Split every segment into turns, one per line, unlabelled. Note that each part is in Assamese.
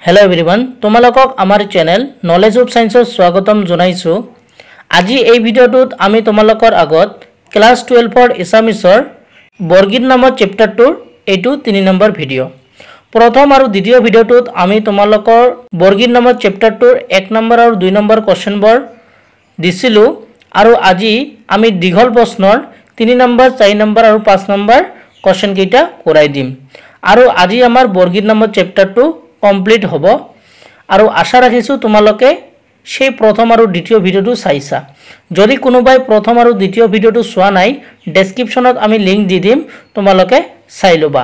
हेलो एवरीवन তোমালোকক আমাৰ চেনেল নলেজ অফ সায়েন্সৰ স্বাগতম জনাইছো। আজি এই ভিডিওটোত আমি তোমালোকৰ আগত ক্লাস 12ৰ এছামিছৰ বৰগীত নামৰ চেপ্টাৰটোৰ এইটো 3 নম্বৰ ভিডিও। প্ৰথম আৰু দ্বিতীয় ভিডিওটোত আমি তোমালোকৰ বৰগীত নামৰ চেপ্টাৰটোৰ 1 নম্বৰ আৰু 2 নম্বৰ কোৱেশ্চনবোৰ দিছিলো আৰু আজি আমি দীঘল প্ৰশ্নৰ 3 নম্বৰ 4 নম্বৰ আৰু 5 নম্বৰ কোৱেশ্চন কেইটা কৰাই দিম। আৰু আজি আমাৰ বৰগীত নামৰ চেপ্টাৰটো কমপ্লিট হব আৰু আশা ৰাখিছো তোমালোকে সেই প্ৰথম আৰু দ্বিতীয় ভিডিওটো চাইছা। যদি কোনোবাই প্ৰথম আৰু দ্বিতীয় ভিডিওটো চোৱা নাই ডেসক্ৰিপচনত আমি লিংক দি দিম, তোমালোকে চাই লবা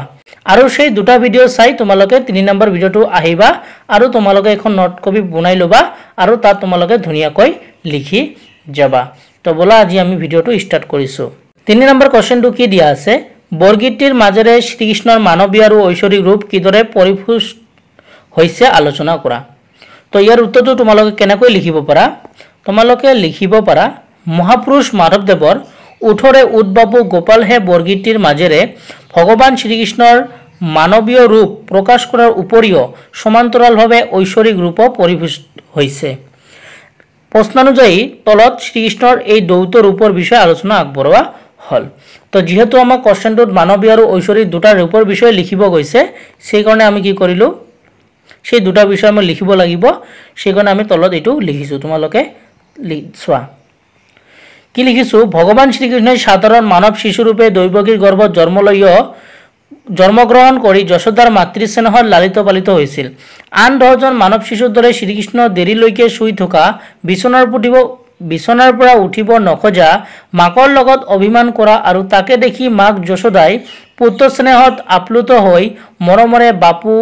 আৰু সেই দুটা ভিডিও চাই তোমালোকে 3 নম্বৰ ভিডিওটো আহিবা আৰু তোমালোকে এখন নোট কপি বনাই লবা আৰু তাত তোমালোকে ধুনিয়াকৈ লিখি যাবা। তো বলা আজি আমি ভিডিওটো স্টার্ট কৰিছো। 3 নম্বৰ কোৱেশ্চনটো কি দিয়া আছে, বৰগীতটিৰ মাজেৰে শ্ৰীকৃষ্ণৰ মানৱীয় আৰু ঐশ্বৰিক ৰূপ কিদৰে পৰিপুষ্ট হৈছে আলোচনা কৰা। তো ইয়াৰ উত্তৰটো তোমালোকে কেনেকৈ লিখিব পাৰা, তোমালোকে লিখিব পাৰা মহাপুৰুষ মাধৱদেৱৰ উঠৰে উদ্বাবু গোপাল হে বৰগীতটিৰ মাজেৰে ভগৱান শ্ৰীকৃষ্ণৰ মানৱীয় ৰূপ প্ৰকাশ কৰাৰ উপৰিও সমান্তৰালভাৱে ঐশ্বৰিক ৰূপ পৰিপুষ্ট হৈছে। প্ৰশ্নানুযায়ী তলত শ্ৰীকৃষ্ণৰ এই দ্বৈত ৰূপৰ বিষয়ে আলোচনা আগবঢ়োৱা হল। তো যেহেতু আমাৰ কোৱেশ্চনটোত মানৱীয় আৰু ঐশ্বৰিক দুটা ৰূপৰ বিষয়ে লিখিব গৈছে, সেই কাৰণে আমি কি কৰিলো সেই দুটা বিষয় আমি লিখিব লাগিব, সেই কাৰণে আমি তলত এটো লিখিছো, তোমালোকে চোৱা কি লিখিছো। ভগৱান শ্ৰীকৃষ্ণই সাধাৰণ মানৱ শিশু ৰূপে দৈৱকীৰ গৰ্ভত জন্মগ্ৰহণ কৰি যশোদাৰ মাতৃস্নেহত লালিত পালিত হৈছিল। আন 10জন মানৱ শিশুৰ দৰে শ্ৰীকৃষ্ণ দেৰিলৈকে শুই থকা বিছনাৰ পৰা উঠিব নখজা মাকৰ লগত অভিমান কৰা আৰু তাকে দেখি মাক যশোদাই পুত্ৰ স্নেহত আপ্লুত হৈ মৰমৰে বাপু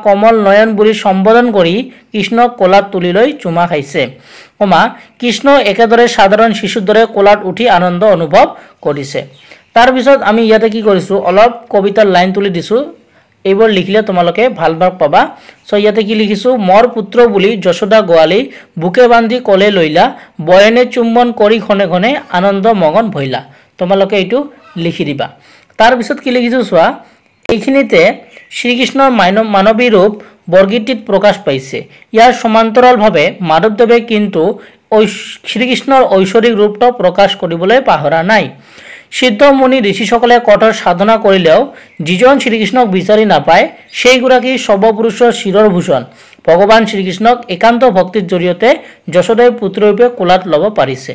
কমল নয়ন বুলি সম্বোধন কৰি কৃষ্ণক কোলাত তুলি লৈ চুমা খাইছে। কৃষ্ণ একেদৰে সাধাৰণ শিশুৰ দৰে কোলাত উঠি আনন্দ অনুভৱ কৰিছে। তাৰ পিছত আমি ইয়াতে কি কৰিছো, অলপ কবিতাৰ লাইন তুলি দিছো, এইবোৰ লিখিলে তোমালোকে ভাল মাৰ্ক পাবা। সো ইয়াতে কি লিখিছো, মোৰ পুত্ৰ বুলি যশোদা গোৱালি বুকে বান্ধি কোলে লইলা বয়নে চুম্বন কৰি খনে খনে আনন্দ মগন ভইলা। তোমালোকে এইটো লিখি দিবা। তাৰ পিছত কি লিখিছো চোৱা, এইখিনিতে শ্ৰীকৃষ্ণৰ মানৱী ৰূপ বৰগীতটিত প্ৰকাশ পাইছে। ইয়াৰ সমান্তৰালভাৱে মাধৱদেৱে কিন্তু শ্ৰীকৃষ্ণৰ ঐশ্বৰিক ৰূপটো প্ৰকাশ কৰিবলৈ পাহৰা নাই। সিদ্ধ মুনি ঋষিসকলে কঠোৰ সাধনা কৰিলেও যিজন শ্ৰীকৃষ্ণক বিচাৰি নাপায় সেইগৰাকী সৰ্বপুৰুষৰ শিৰৰ ভূষণ ভগৱান শ্ৰীকৃষ্ণক একান্ত ভক্তিৰ জৰিয়তে যশোদাই পুত্ৰৰূপে কোলাত ল'ব পাৰিছে।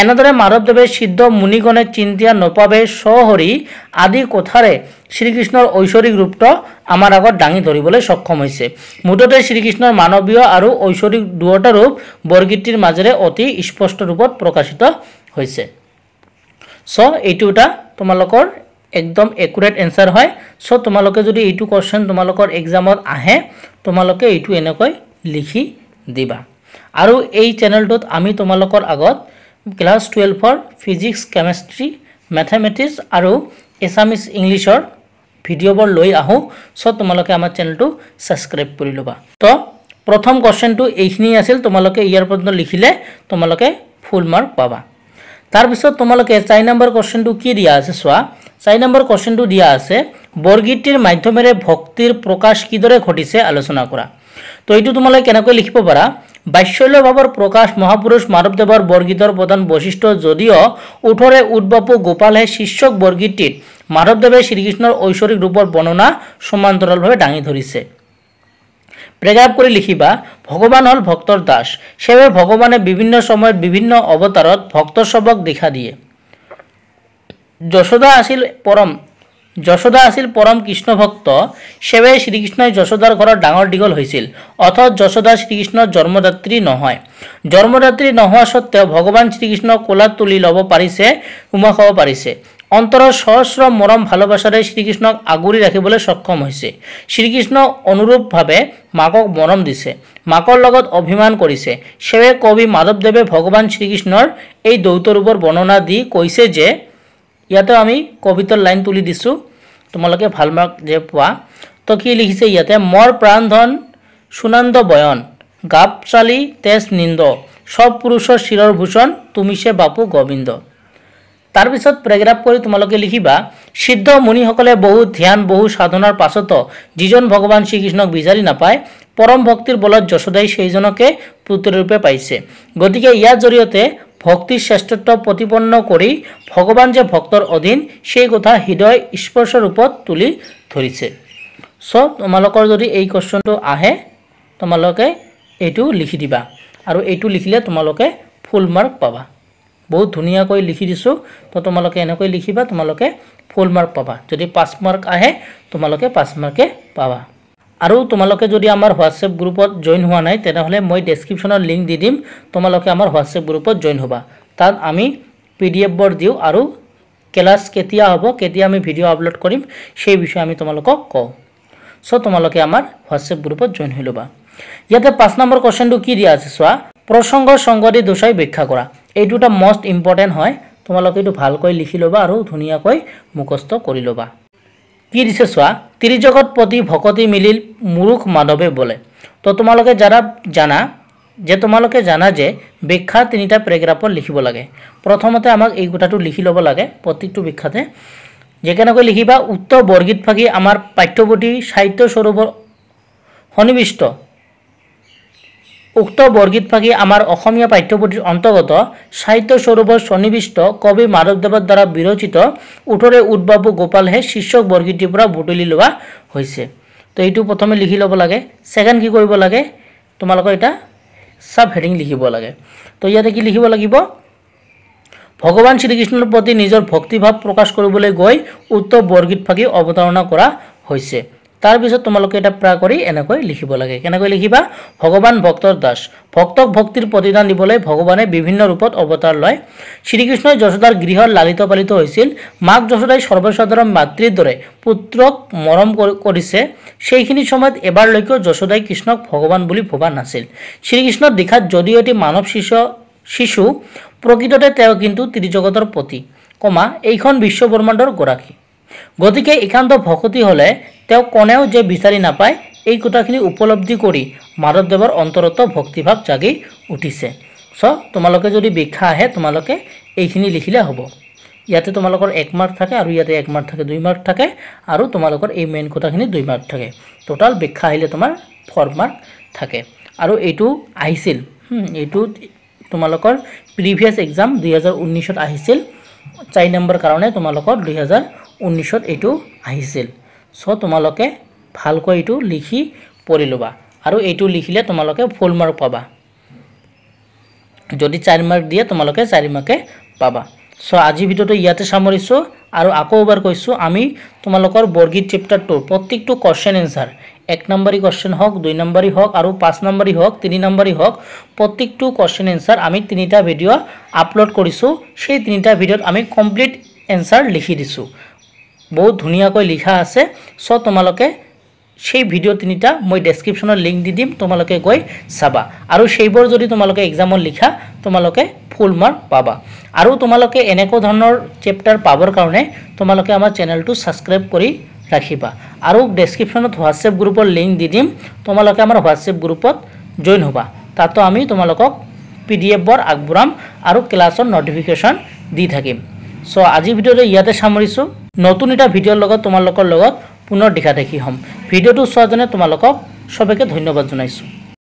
এনেদৰে মাধৱদেৱে সিদ্ধ মুনিগণে চিন্তিয়া নপাবে সহৰি আদি কথাৰে শ্ৰীকৃষ্ণৰ ঐশ্বৰিক ৰূপটো আমাৰ আগত দাঙি ধৰিবলৈ সক্ষম হৈছে। মুঠতে শ্ৰীকৃষ্ণৰ মানৱীয় আৰু ঐশ্বৰিক দুয়োটা ৰূপ বৰগীতটিৰ মাজেৰে অতি স্পষ্ট ৰূপত প্ৰকাশিত হৈছে। সো এইটো এটা তোমালোকৰ একদম একুৰেট এনসাৰ হয়। সো তোমালোকে যদি এইটো কোৱেশ্চন তোমালোকৰ এক্সামত আহে তোমালোকে এইটো এনেকৈ লিখি দিবা। আৰু এই চেনেলটোত আমি তোমালোকৰ আগত ক্লাস 12ৰ ফিজিক্স কেমিষ্ট্ৰি মেথমেটিক্স আৰু এছামিছ ইংলিছৰ ভিডিঅ'বোৰ লৈ আহো। সো তোমালোকে আমাৰ চেনেলটো সাবস্ক্ৰাইব কৰি ল'বা। তো প্ৰথম কোৱেশ্চনটো এইখিনি আছিল, তোমালোকে ইয়াৰ পৰ্যন্ত লিখিলে তোমালোকে ফুল মাৰ্ক পাবা। তাৰ পিছত তোমালোকে 4 নম্বৰ কোৱেশ্চনটো কি দিয়া আছে চোৱা। 4 নম্বৰ কোৱেশ্চনটো দিয়া আছে বৰগীতটিৰ মাধ্যমেৰে ভক্তিৰ প্ৰকাশ কিদৰে ঘটিছে আলোচনা কৰা। তো এইটো তোমালোকে কেনেকৈ লিখিব পাৰা, বাৎসল্য ভাৱৰ প্ৰকাশ মহাপুৰুষ মাধৱদেৱৰ বৰগীতৰ প্ৰধান বৈশিষ্ট্য যদিও উঠৰে উদ্বাবু গোপালহে শীৰ্ষক বৰগীতটিত মাধৱদেৱে শ্ৰীকৃষ্ণৰ ঐশ্বৰিক ৰূপৰ বৰ্ণনা সমান্তৰালভাৱে দাঙি ধৰিছে। প্ৰেগাপ কৰি লিখিবা, ভগৱান হল ভক্তৰ দাস, সেয়ে ভগৱানে বিভিন্ন সময়ত বিভিন্ন অৱতাৰত ভক্তসৱক দেখা দিয়ে। যশোদা আছিল পৰম কৃষ্ণ ভক্ত, সেয়ে শ্ৰীকৃষ্ণই যশোদাৰ ঘৰত ডাঙৰ দীঘল হৈছিল। অথচ যশোদা শ্ৰীকৃষ্ণৰ জন্মদাত্ৰী নহয়। জন্মদাত্ৰী নোহোৱা সত্ত্বেও ভগৱান শ্ৰীকৃষ্ণক কোলাত তুলি ল'ব পাৰিছে, উমা খাব পাৰিছে। অন্তৰৰ সহস্ৰ মৰম ভালোবাসাৰে শ্ৰীকৃষ্ণক আগুৰি ৰাখিবলৈ সক্ষম হৈছে। শ্ৰীকৃষ্ণ অনুৰূপভাৱে মাকক মৰম দিছে, মাকৰ লগত অভিমান কৰিছে। সেয়ে কবি মাধৱদেৱে ভগৱান শ্ৰীকৃষ্ণৰ এই দ্বৈত ৰূপৰ বৰ্ণনা দি কৈছে যে, ইয়াতে আমি কবিতাৰ লাইন তুলি দিছো, তোমালোকে ভাল মাৰ্ক যে পোৱা। তো কি লিখিছে ইয়াতে, মোৰ প্ৰাণধন সুনন্দ বয়ন গাপচালি তেজ নিন্দ সব পুৰুষৰ শিৰৰ ভূষণ তুমিছে বাপু গোবিন্দ। তাৰ পিছত প্ৰেগ্ৰাফ কৰি তোমালোকে লিখিবা, সিদ্ধ মুনিসকলে বহু ধ্যান বহু সাধনাৰ পাছতো যিজন ভগৱান শ্ৰীকৃষ্ণক বিচাৰি নাপায় পৰম ভক্তিৰ বলত যশোদাই সেইজনকে পুত্ৰৰূপে পাইছে। গতিকে ইয়াৰ জৰিয়তে ভক্তিৰ শ্ৰেষ্ঠত্ব প্ৰতিপন্ন কৰি ভগৱান যে ভক্তৰ অধীন সেই কথা হৃদয় স্পৰ্শ ৰূপত তুলি ধৰিছে। সো তোমালোকৰ যদি এই কোৱেশ্চনটো আহে তোমালোকে এইটো লিখি দিবা আৰু এইটো লিখিলে তোমালোকে ফুল মাৰ্ক পাবা। বহুত ধুনীয়াকৈ লিখি দিছোঁ, তো তোমালোকে এনেকৈ লিখিবা, তোমালোকে ফুল মাৰ্ক পাবা। যদি 5 মাৰ্ক আহে তোমালোকে 5 মাৰ্কে পাবা। আৰু তোমালোকে যদি আমাৰ হোৱাটছএপ গ্ৰুপত জইন হোৱা নাই তেনেহ'লে মই ডেছক্ৰিপশ্যনত লিংক দি দিম, তোমালোকে আমাৰ হোৱাটছএপ গ্ৰুপত জইন হ'বা। তাত আমি PDF-বোৰ দিওঁ আৰু ক্লাছ কেতিয়া হ'ব, কেতিয়া আমি ভিডিঅ' আপলোড কৰিম সেই বিষয়ে আমি তোমালোকক কওঁ। সো তোমালোকে আমাৰ হোৱাটছএপ গ্ৰুপত জইন হৈ ল'বা। ইয়াতে 5 নম্বৰ কোৱেশ্চনটো কি দিয়া আছে চোৱা, প্ৰসংগ সংগতি দোষাই ব্যাখ্যা কৰা। এইটো এটা মষ্ট ইম্পৰ্টেণ্ট হয়, তোমালোকে এইটো ভালকৈ লিখি ল'বা আৰু ধুনীয়াকৈ মুখস্থ কৰি ল'বা। কি দিছে চোৱা, ত্ৰিজগত পতি ভকতি মিলিল মুৰুখ মাধৱে বোলে। তো তোমালোকে জানা যে ব্যাখ্যা 3টা পেৰাগ্ৰাফত লিখিব লাগে। প্ৰথমতে আমাক এই কথাটো লিখি ল'ব লাগে প্ৰত্যেকটো ব্যাখ্যাতে, যে কেনেকৈ লিখিবা, উক্ত বৰগীত ফাঁকি আমাৰ পাঠ্যপুথি সাহিত্য স্বৰূপৰ সন্নিবিষ্ট, উক্ত বৰগীত ফাঁকি আমাৰ অসমীয়া পাঠ্যপুথিৰ অন্তৰ্গত সাহিত্য স্বৰূপৰ সন্নিবিষ্ট কবি মাধৱদেৱৰ দ্বাৰা বিৰচিত উঠৰে উদ্বাবু গোপালহে শীৰ্ষক বৰগীতৰ পৰা বুটলি লোৱা হৈছে। তো এইটো প্ৰথমে লিখি ল'ব লাগে। সেকেন্ড কি কৰিব লাগে, তোমালোকৰ এটা সাব হেডিং লিখিব লাগে। তো ইয়াতে কি লিখিব লাগিব, ভগৱান শ্ৰীকৃষ্ণৰ প্ৰতি নিজৰ ভক্তিভাৱ প্ৰকাশ কৰিবলৈ গৈ উক্ত বৰগীত ফাঁকি অৱতাৰণা কৰা হৈছে। তাৰপিছত তোমালোকে এটা প্ৰা কৰি এনেকৈ লিখিব লাগে। কেনেকৈ লিখিবা, ভগৱান ভক্তৰ দাস, ভক্তক ভক্তিৰ প্ৰতিদান দিবলৈ ভগৱানে বিভিন্ন ৰূপত অৱতাৰ লয়। শ্ৰীকৃষ্ণই যশোদাৰ গৃহত লালিত পালিত হৈছিল। মাক যশোদাই সৰ্বসাধাৰণ মাতৃৰ দৰে পুত্ৰক মৰম কৰিছে। সেইখিনি সময়ত এবাৰলৈকে যশোদাই কৃষ্ণক ভগৱান বুলি ভবা নাছিল। শ্ৰীকৃষ্ণৰ দেখাত যদিও এটি মানৱ শিশু, প্ৰকৃততে তেওঁ কিন্তু ত্ৰিজগতৰ পতি, এইখন বিশ্বব্ৰহ্মাণ্ডৰ গৰাকী। গতিকে একান্ত ভকতি হ'লে তেওঁ কোনেও যে বিচাৰি নাপায়, এই কথাখিনি উপলব্ধি কৰি মাধৱদেৱৰ অন্তৰত ভক্তিভাৱ জাগি উঠিছে। সো তোমালোকে যদি ব্যাখ্যা আহে তোমালোকে এইখিনি লিখিলে হ'ব। ইয়াতে তোমালোকৰ 1 মাৰ্ক থাকে আৰু ইয়াতে 1 মাৰ্ক থাকে, 2 মাৰ্ক থাকে আৰু তোমালোকৰ এই মেইন কথাখিনি 2 মাৰ্ক থাকে। টোটাল ব্যাখ্যা আহিলে তোমাৰ 4 মাৰ্ক থাকে। আৰু এইটো আহিছিল, এইটো তোমালোকৰ প্ৰিভিয়াছ এক্সাম 2019ত আহিছিল। 4 নম্বৰ কাৰণে তোমালোকৰ 2019ত এইটো আহিছিল। সো তোমালোকে ভালকৈ এইটো লিখি পঢ়ি ল'বা আৰু এইটো লিখিলে তোমালোকে ফুল মাৰ্ক পাবা। যদি 4 মাৰ্ক দিয়ে তোমালোকে 4 মাৰ্কে পাবা। সো আজি ভিডিওটো ইয়াতে সামৰিছোঁ আৰু আকৌ এবাৰ কৈছোঁ, আমি তোমালোকৰ বৰগীত চেপ্টাৰ 2 প্ৰত্যেকটো কোৱেশ্চন এনসাৰ 1 নম্বৰী কোৱেশ্চন হওক, 2 নম্বৰী হওক আৰু 5 নম্বৰী হওক, 3 নম্বৰী হওক, প্ৰত্যেকটো কোৱেশ্চন এনসাৰ আমি 3টা ভিডিও আপলোড কৰিছোঁ। সেই 3টা ভিডিওত আমি কমপ্লিট এনসাৰ লিখি দিছোঁ, বহুত ধুনীয়াকৈ লিখা আছে। সো তোমালোকে সেই ভিডিও 3টা মই ডেছক্ৰিপশ্যনত লিংক দি দিম, তোমালোকে গৈ চাবা আৰু সেইবোৰ যদি তোমালোকে এক্সামত লিখা তোমালোকে ফুল মাৰ্ক পাবা। আৰু তোমালোকে এনেকুৱা ধৰণৰ চেপ্টাৰ পাবৰ কাৰণে তোমালোকে আমাৰ চেনেলটো ছাবস্ক্ৰাইব কৰি ৰাখিবা আৰু ডেছক্ৰিপশ্যনত হোৱাটছএপ গ্ৰুপৰ লিংক দি দিম, তোমালোকে আমাৰ হোৱাটছএপ গ্ৰুপত জইন হ'বা। তাতো আমি তোমালোকক PDF-বোৰ আগবঢ়াম আৰু ক্লাছৰ নটিফিকেশ্যন দি থাকিম। সো আজি ভিডিওটো ইয়াতে সামৰিছোঁ। নতুন এটা ভিডিঅ'ৰ লগত তোমালোকৰ লগত পুনৰ দেখা দেখি হ'ম। ভিডিঅ'টো চোৱাৰ কাৰণে তোমালোকক সবকে ধন্যবাদ জনাইছোঁ।